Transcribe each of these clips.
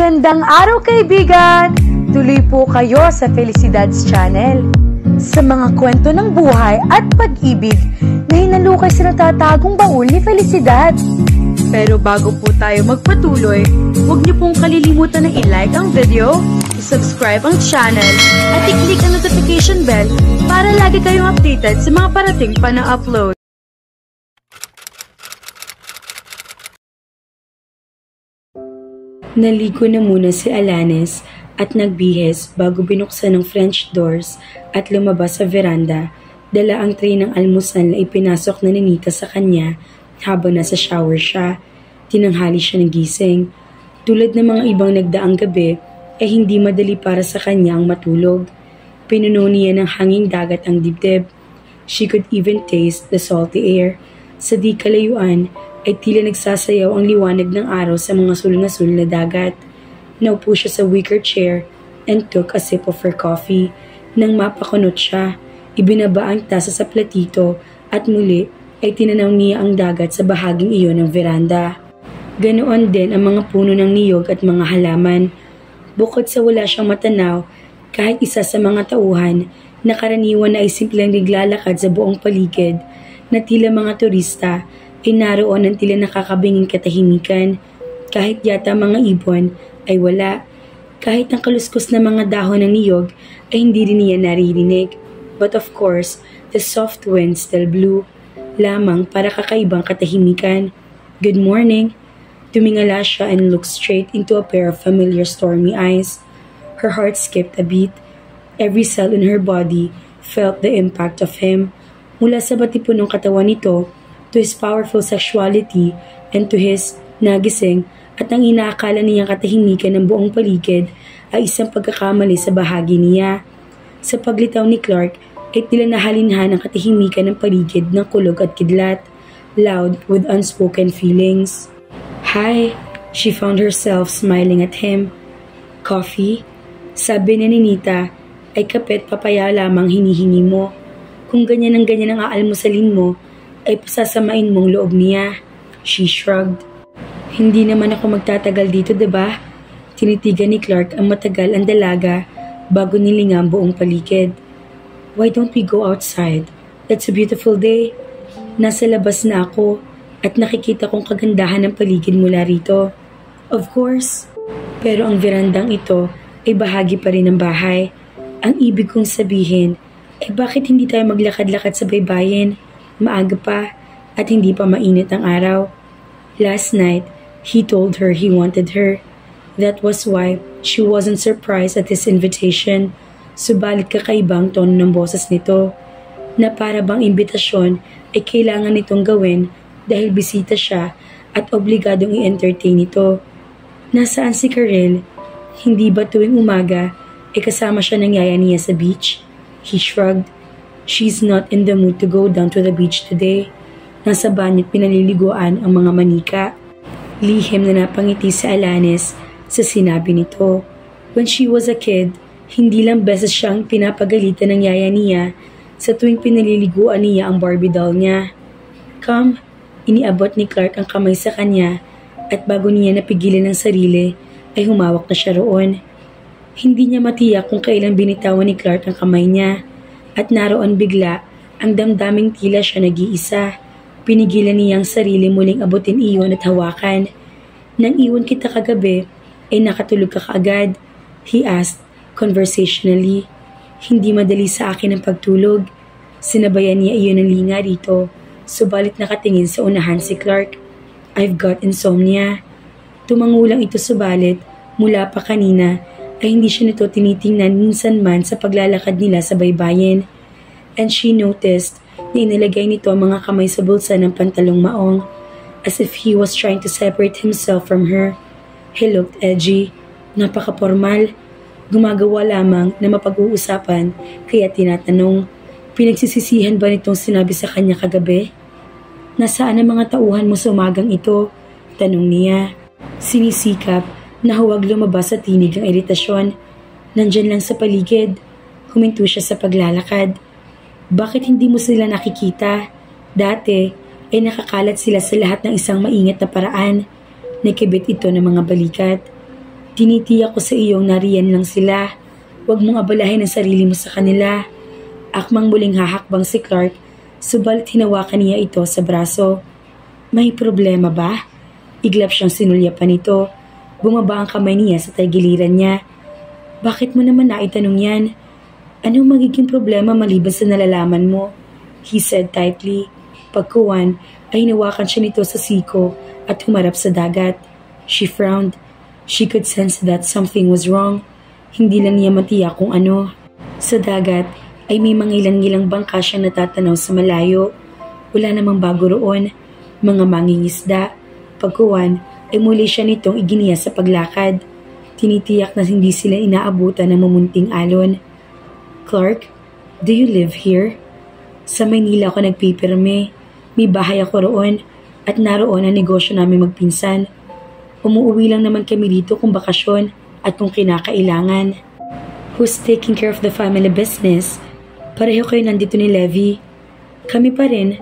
Magandang araw kaibigan! Tuloy po kayo sa Felicidad's Channel. Sa mga kwento ng buhay at pag-ibig na hinalukay sa natatagong baul ni Felicidad. Pero bago po tayo magpatuloy, huwag niyo pong kalilimutan na i-like ang video, i-subscribe ang channel, at i-click ang notification bell para lagi kayong updated sa mga parating pa na upload. Naligo na muna si Alanis at nagbihes bago binuksan ng French doors at lumabas sa veranda. Dala ang tray ng almusal na ipinasok na ni Nita sa kanya habang nasa shower siya. Tinanghali siya ng gising. Tulad ng mga ibang nagdaang gabi, ay hindi madali para sa kanya ang matulog. Pinuno niya ng hanging dagat ang dibdib. She could even taste the salty air. Sa di kalayuan, ay tila nagsasayaw ang liwanag ng araw sa mga sul-na-sul na dagat. Naupo siya sa wicker chair and took a sip of her coffee. Nang mapakunot siya, ibinaba ang tasa sa platito at muli ay tinanaw niya ang dagat sa bahaging iyon ng veranda. Ganoon din ang mga puno ng niyog at mga halaman. Bukod sa wala siyang matanaw, kahit isa sa mga tauhan na karaniwan na ay simpleng naglalakad sa buong paligid na tila mga turista ay naroon ng tila nakakabinging katahimikan. Kahit yata mga ibon ay wala. Kahit ang kaluskos na mga dahon ng niyog ay hindi rin niya naririnig. But of course, the soft wind still blew. Lamang para kakaibang katahimikan. Good morning. Tumingala siya and looked straight into a pair of familiar stormy eyes. Her heart skipped a beat. Every cell in her body felt the impact of him. Mula sa batipon ng katawan nito, to his powerful sexuality, and to his nagising at ang inaakala niyang katahimikan ng buong paligid ay isang pagkakamali sa bahagi niya. Sa paglitaw ni Clark ay tila nahalinhan ang katahimikan ng paligid ng kulog at kidlat, loud with unspoken feelings. Hi, she found herself smiling at him. Coffee? Sabi ni Nita, ay kapet papaya lamang hinihingi mo. Kung ganyan ang aalmusalin mo, ay pasasamain mong loob niya. She shrugged. Hindi naman ako magtatagal dito, diba? Tinitigan ni Clark ang matagal ang dalaga bago nilinga ang buong paligid. Why don't we go outside? It's a beautiful day. Nasa labas na ako at nakikita kong kagandahan ng paligid mula rito. Of course. Pero ang verandang ito ay bahagi pa rin ng bahay. Ang ibig kong sabihin ay bakit hindi tayo maglakad-lakad sa baybayin? Maaga pa at hindi pa mainit ang araw. Last night, he told her he wanted her. That was why she wasn't surprised at his invitation. Subalit kakaibang tono ng boses nito na para bang imbitasyon ay kailangan nitong gawin dahil bisita siya at obligadong i-entertain ito. Nasaan si Karel? Hindi ba tuwing umaga ay kasama siya ng yaya niya sa beach? He shrugged. She's not in the mood to go down to the beach today. Nasa banyot pinaliliguan ang mga manika. Lihim na napangiti si Alanis sa sinabi nito. When she was a kid, hindi lang beses siyang pinapagalitan ng yaya niya sa tuwing pinaliliguan niya ang Barbie doll niya. Come, iniabot ni Clark ang kamay sa kanya at bago niya napigilan ang sarili ay humawak na siya roon. Hindi niya matiyak kung kailan binitawan ni Clark ang kamay niya. At naroon bigla ang damdaming tila siya nag-iisa. Pinigilan niyang sarili muling abutin iyon at hawakan. Nang iwan kita kagabi, ay nakatulog ka kaagad? He asked, conversationally. Hindi madali sa akin ang pagtulog. Sinabayan niya iyon ng linga rito, subalit nakatingin sa unahan si Clark. I've got insomnia. Tumangulang ito subalit, mula pa kanina, ay hindi siya nito tinitingnan minsan man sa paglalakad nila sa baybayin. And she noticed na inilagay nito ang mga kamay sa bulsa ng pantalong maong, as if he was trying to separate himself from her. He looked edgy, napaka-formal, gumagawa lamang na mapag-uusapan, kaya tinatanong, pinagsisisihan ba nitong sinabi sa kanya kagabi? Nasaan ang mga tauhan mo sa umagang ito? Tanong niya. Sinisikap na huwag lumabas sa tinig ang iritasyon. Nandyan lang sa paligid. Huminto siya sa paglalakad. Bakit hindi mo sila nakikita? Dati ay nakakalat sila sa lahat ng isang maingat na paraan. Nakibit ito ng mga balikat. Tinitiyak ko sa iyong nariyan lang sila. Huwag mong abalahin ang sarili mo sa kanila. Akmang muling hahakbang si Clark, subalit hinawakan niya ito sa braso. May problema ba? Iglap siyang sinulyapan nito. Bumaba ang kamay niya sa tagiliran niya. Bakit mo naman naitanong yan? Anong magiging problema maliban sa nalalaman mo? He said tightly. Pagkuwan ay hinawakan siya nito sa siko at humarap sa dagat. She frowned. She could sense that something was wrong. Hindi lang niya matiyak kung ano. Sa dagat ay may mga ilang-ilang bangka siyang natatanaw sa malayo. Wala namang bago roon. Mga mangingisda. Pagkuwan ay muli siya nitong iginiya sa paglakad. Tinitiyak na hindi sila inaabutan ng mamunting alon. Clark, do you live here? Sa Maynila ako nagpipirme. May bahay ako roon at naroon ang negosyo namin magpinsan. Umuuwi lang naman kami dito kung bakasyon at kung kinakailangan. Who's taking care of the family business? Pareho kayo nandito ni Levi. Kami pa rin.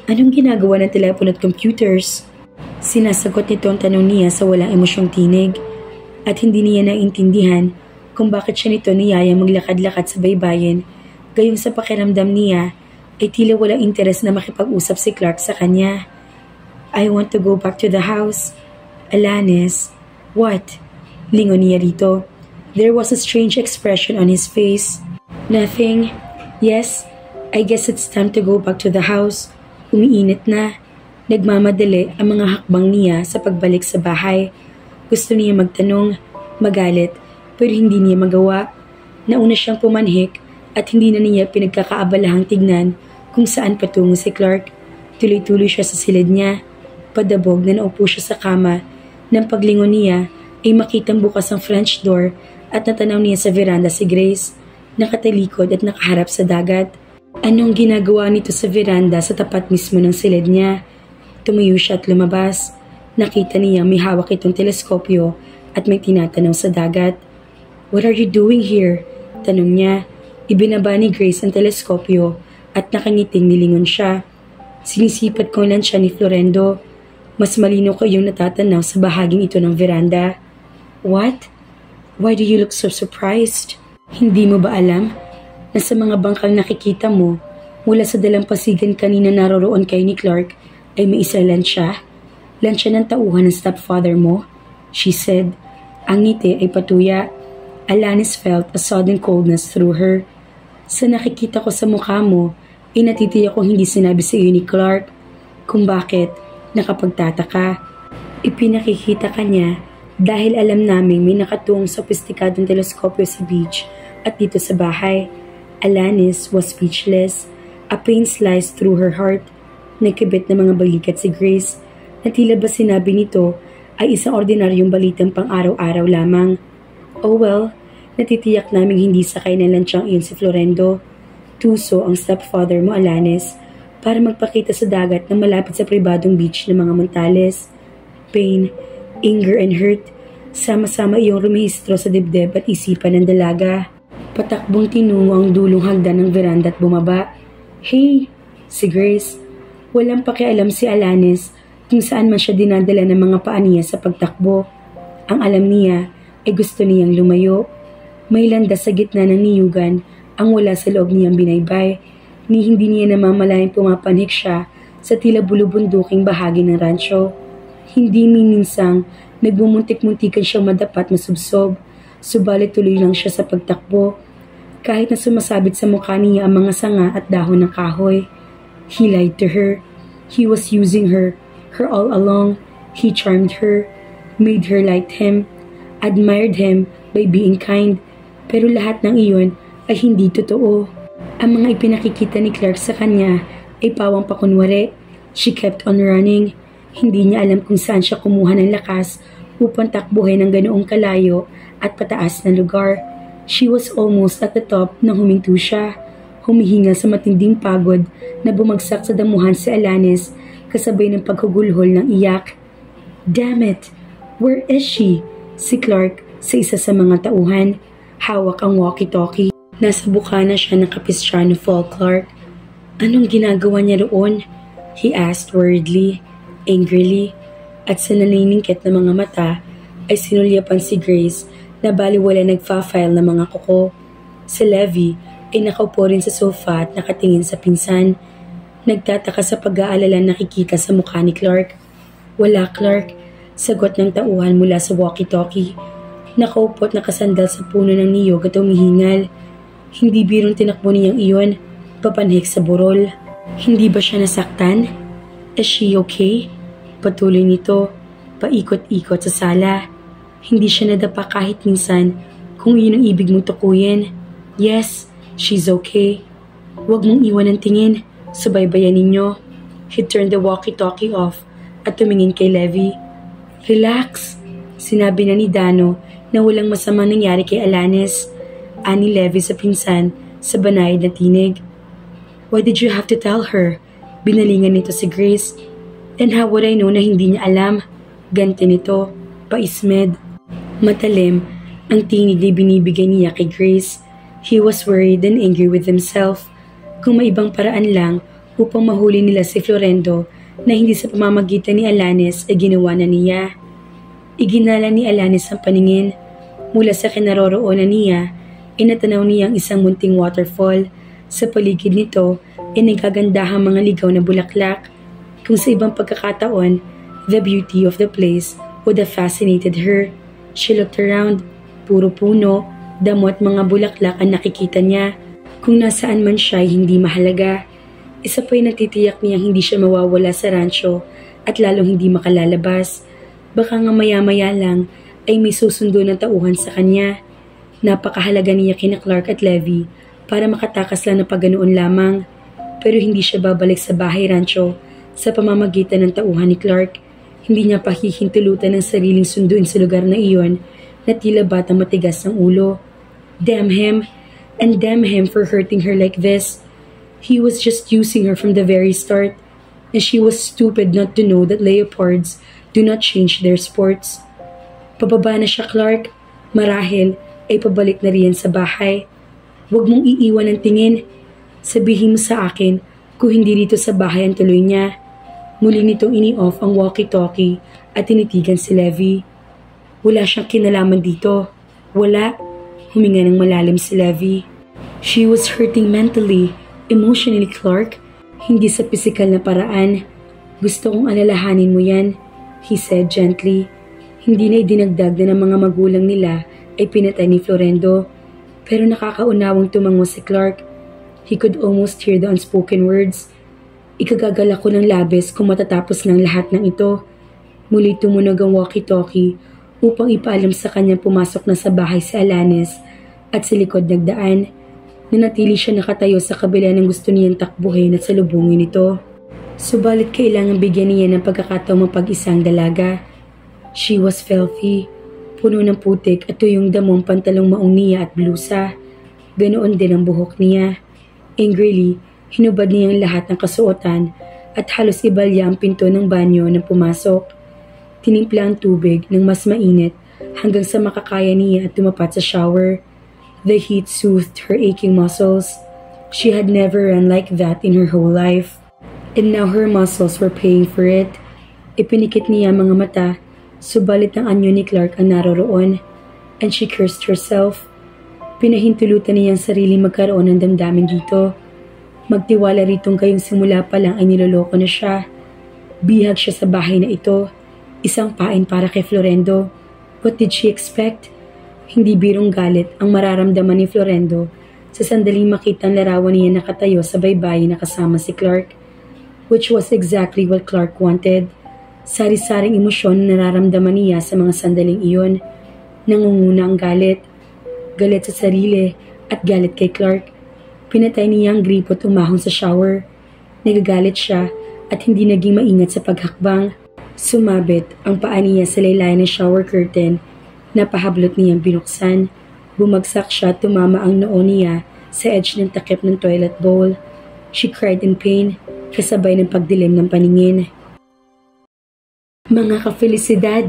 Anong ginagawa ng telepono at computers? Sinasagot nito ang tanong niya sa walang emosyong tinig at hindi niya naintindihan kung bakit siya nito niyaya maglakad-lakad sa baybayin. Gayong sa pakiramdam niya ay tila walang interes na makipag-usap si Clark sa kanya. I want to go back to the house. Alanis. What? Lingon niya rito. There was a strange expression on his face. Nothing. Yes, I guess it's time to go back to the house. Umiinit na. Nagmamadali ang mga hakbang niya sa pagbalik sa bahay. Gusto niya magtanong, magalit, pero hindi niya magawa. Nauna siyang pumanhik at hindi na niya pinagkakaabalahang tignan kung saan patungo si Clark. Tuloy-tuloy siya sa silid niya. Padabog na naupo siya sa kama. Nang paglingon niya ay makitang bukas ang French door at natanaw niya sa veranda si Grace. Nakatalikod at nakaharap sa dagat. Anong ginagawa nito sa veranda sa tapat mismo ng silid niya? Tumayo siya at lumabas. Nakita niya may hawak itong teleskopyo at may tinatanaw sa dagat. What are you doing here? Tanong niya. Ibinaba ni Grace ang teleskopyo at nakangiting nilingon siya. Sinisipat ko lang siya ni Florendo. Mas malino kayong natatanaw sa bahaging ito ng veranda. What? Why do you look so surprised? Hindi mo ba alam na sa mga bangkang nakikita mo mula sa dalampasigan kanina naroroon kay ni Clark ay may isa lansya? Lansya ng tauhan ng stepfather mo? She said. Ang ngiti ay patuya. Alanis felt a sudden coldness through her. Sa nakikita ko sa mukha mo, ay natitiyak kong hindi sinabi sa iyo ni Clark kung bakit nakapagtataka. Ipinakikita ka niya dahil alam naming may nakatuong sopistikadong teleskopyo sa beach at dito sa bahay. Alanis was speechless. A pain sliced through her heart. Nagkibit na mga balikat si Grace na tila ba sinabi nito ay isang ordinaryong balitang pang-araw-araw lamang. Oh well, natitiyak naming hindi sakay na lansyang iyon si Florendo. Tuso ang stepfather mo, Alanis, para magpakita sa dagat na malapit sa pribadong beach ng mga Montales. Pain, anger and hurt, sama-sama iyong rumehistro sa dibdib at isipan ng dalaga. Patakbong tinungo ang dulong hagdan ng veranda at bumaba. Hey! Si Grace. Walang pakialam si Alanis kung saan man siya dinadala ng mga paa niya sa pagtakbo. Ang alam niya ay gusto niyang lumayo. May landas sa gitna ng niyugan ang wala sa loob niyang binaybay. Ni hindi niya namamalayang pumapanik siya sa tila bulubunduking bahagi ng rancho. Hindi miminsang nagmumuntik-muntikan siyang madapat masubsob. Subalit tuloy lang siya sa pagtakbo. Kahit na sumasabit sa mukha niya ang mga sanga at dahon ng kahoy. He lied to her. He was using her all along. He charmed her, made her like him, admired him by being kind. Pero lahat ng iyon ay hindi totoo. Ang mga ipinakikita ni Clark sa kanya ay pawang pakunwari. She kept on running. Hindi niya alam kung saan siya kumuha ng lakas upang takbuhin ng ganoong kalayo at pataas na lugar. She was almost at the top nang huminto siya. Humihinga sa matinding pagod na bumagsak sa damuhan si Alanis kasabay ng paghugulhol ng iyak. Damn it! Where is she? Si Clark sa isa sa mga tauhan. Hawak ang walkie-talkie. Nasa bukana siya ng Capistrano Fall Clark. Anong ginagawa niya roon? He asked worriedly, angrily, at sa naniningkit na mga mata ay sinulyapan si Grace na baliwala nagfa-file ng mga kuko. Si Levi ay nakaupo rin sa sofa at nakatingin sa pinsan. Nagtataka sa pag-aalala nakikita sa mukha ni Clark. Wala, Clark. Sagot ng tauhan mula sa walkie-talkie. Nakaupo at nakasandal sa puno ng niyog at humihingal. Hindi birong tinakbo niyang iyon, papanhik sa burol. Hindi ba siya nasaktan? Is she okay? Patuloy nito, paikot-ikot sa sala. Hindi siya nadapa kahit minsan kung iyon ang ibig mong tukuyin. Yes, she's okay. Huwag mong iwan ang tingin. Subaybayan ninyo. He turned the walkie-talkie off at tumingin kay Levi. Relax, sinabi na ni Dano na walang masamang nangyari kay Alanis. Ani Levi sa pinsan sa banayad na tinig. Why did you have to tell her? Binalingan nito si Grace. And how would I know na hindi niya alam? Ganti nito, paismed. Matalim, ang tinig na binibigay niya kay Grace. He was worried and angry with himself. Kung may ibang paraan lang upang mahuli nila si Florendo na hindi sa pamamagitan ni Alanis ay ginawa na niya. Iginala ni Alanis ang paningin. Mula sa kinaroroonan niya, inatanaw niya ang isang munting waterfall. Sa paligid nito ay nagkagandahang mga ligaw na bulaklak. Kung sa ibang pagkakataon, the beauty of the place would have fascinated her. She looked around. Puro puno, damo at mga bulaklak ang nakikita niya. Kung nasaan man siya ay hindi mahalaga. Isa pa'y natitiyak niyang hindi siya mawawala sa rancho at lalong hindi makalalabas. Baka nga maya-maya lang ay may susundo ng tauhan sa kanya. Napakahalaga niya kina Clark at Levi para makatakas lang na paganoon lamang. Pero hindi siya babalik sa bahay rancho sa pamamagitan ng tauhan ni Clark. Hindi niya pahihintulutan ng sariling sunduin sa lugar na iyon na tila batang matigas ang ulo. Damn him, and damn him for hurting her like this. He was just using her from the very start, and she was stupid not to know that leopards do not change their sports. Pababa na siya, Clark. Marahil ay pabalik na riyan sa bahay. Huwag mong iiwan ang tingin. Sabihin mo sa akin kung hindi dito sa bahay ang tuloy niya. Muli nitong ini-off ang walkie-talkie at tinitigan si Levi. Wala siyang kinalaman dito. Wala. Huminga ng malalim si Levi. She was hurting mentally, emotionally, Clark. Hindi sa pisikal na paraan. Gusto kong alalahanin mo yan, he said gently. Hindi na idinagdag na ng mga magulang nila ay pinatay ni Florendo. Pero nakakaunawang tumango si Clark. He could almost hear the unspoken words. Ikagagala ko ng labis kung matatapos ng lahat ng ito. Muli tumunog ang walkie-talkie upang ipaalam sa kanyang pumasok na sa bahay si Alanis at sa likod nagdaan. Nanatili siya nakatayo sa kabila ng gusto niyang takbuhin at salubungin ito. Subalit kailangan bigyan niya ng pagkakataong mapag-isang dalaga. She was filthy, puno ng putik at tuyong damong pantalong maong niya at blusa. Ganoon din ang buhok niya. Angrily, hinubad niya ang lahat ng kasuotan at halos ibalya ang pinto ng banyo nang pumasok. Tinimpla ang tubig ng mas mainit hanggang sa makakaya niya at tumapat sa shower. The heat soothed her aching muscles. She had never run like that in her whole life. And now her muscles were paying for it. Ipinikit niya ang mga mata, subalit ang anyo ni Clark ang naroroon. And she cursed herself. Pinahintulutan niya ang sarili magkaroon ng damdamin dito. Magtiwala ritong kayong simula pa lang ay niloloko na siya. Bihag siya sa bahay na ito. Isang pain para kay Florendo. What did she expect? Hindi birong galit ang mararamdaman ni Florendo sa sandaling makitang larawan niya nakatayo sa baybayin na kasama si Clark. Which was exactly what Clark wanted. Sari-saring emosyon na nararamdaman niya sa mga sandaling iyon. Nangunguna ang galit. Galit sa sarili at galit kay Clark. Pinatay niya ang gripo at umahon sa shower. Nagagalit siya at hindi naging maingat sa paghakbang. Sumabit ang paa niya sa laylayan ng shower curtain. Napahablot niyang binuksan. Bumagsak siya at tumama ang noo niya sa edge ng takip ng toilet bowl. She cried in pain, kasabay ng pagdilim ng paningin. Mga ka-felicidad,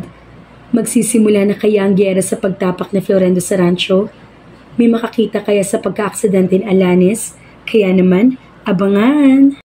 magsisimula na kaya ang gyera sa pagtapak ni Florendo sa rancho? May makakita kaya sa pagka-aksidente ni Alanis? Kaya naman, abangan!